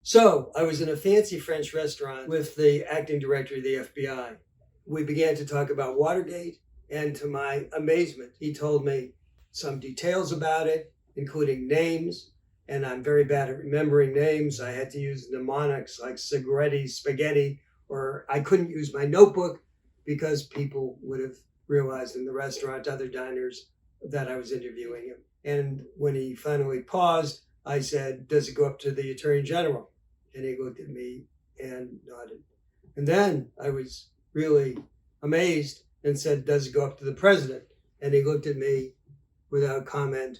So I was in a fancy French restaurant with the acting director of the FBI. We began to talk about Watergate, and to my amazement, he told me some details about it, including names. And I'm very bad at remembering names. I had to use mnemonics like spaghetti, or I couldn't use my notebook because people would have realized in the restaurant, other diners, that I was interviewing him. And when he finally paused, I said, "Does it go up to the Attorney General?" And he looked at me and nodded. And then I was really amazed and said, "Does it go up to the President?" And he looked at me without comment,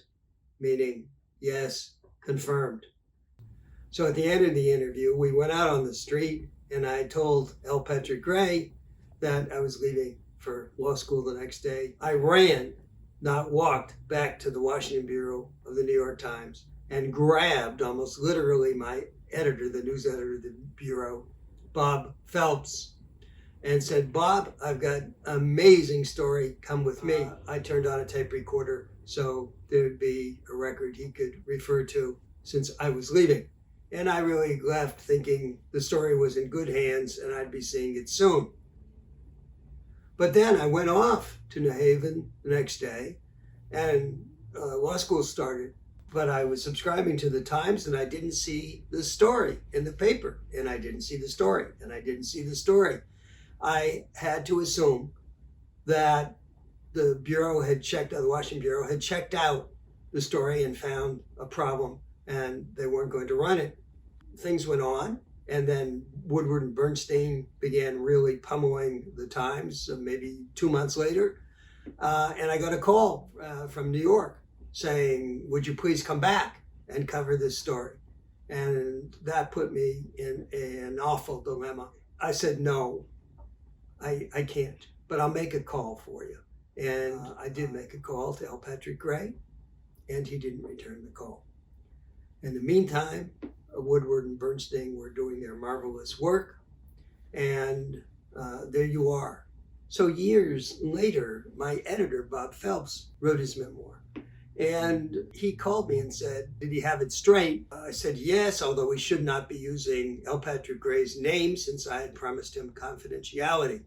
meaning, yes, confirmed. So at the end of the interview, we went out on the street and I told L. Patrick Gray that I was leaving for law school the next day. I ran, not walked, back to the Washington Bureau of the New York Times and grabbed almost literally my editor, the news editor of the Bureau, Bob Phelps, and said, "Bob, I've got an amazing story. Come with me." I turned on a tape recorder so there'd be a record he could refer to since I was leaving. And I really left thinking the story was in good hands and I'd be seeing it soon. But then I went off to New Haven the next day and law school started. But I was subscribing to the Times and I didn't see the story in the paper. And I didn't see the story. And I didn't see the story. I had to assume that the Bureau had checked, the Washington Bureau had checked out the story and found a problem and they weren't going to run it. Things went on, and then Woodward and Bernstein began really pummeling the Times maybe 2 months later. And I got a call from New York saying, "Would you please come back and cover this story?" And that put me in an awful dilemma. I said, "No, I can't, but I'll make a call for you." And I did make a call to L. Patrick Gray, and he didn't return the call. In the meantime, Woodward and Bernstein were doing their marvelous work, and there you are. So years later, my editor, Bob Phelps, wrote his memoir. And he called me and said, "Did he have it straight?" I said, "Yes, although we should not be using L. Patrick Gray's name since I had promised him confidentiality."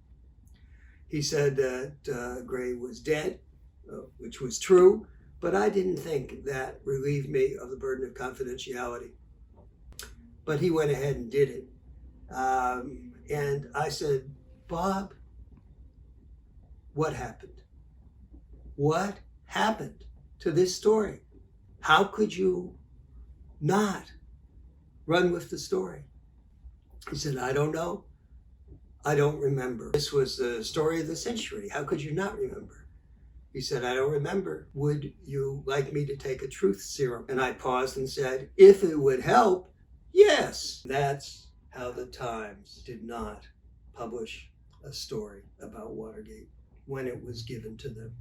He said that Gray was dead, which was true, but I didn't think that relieved me of the burden of confidentiality. But he went ahead and did it. And I said, "Bob, what happened? What happened to this story? How could you not run with the story?" He said, "I don't know. I don't remember. This was the story of the century. How could you not remember?" He said, "I don't remember. Would you like me to take a truth serum?" And I paused and said, "If it would help, yes." That's how the Times did not publish a story about Watergate when it was given to them.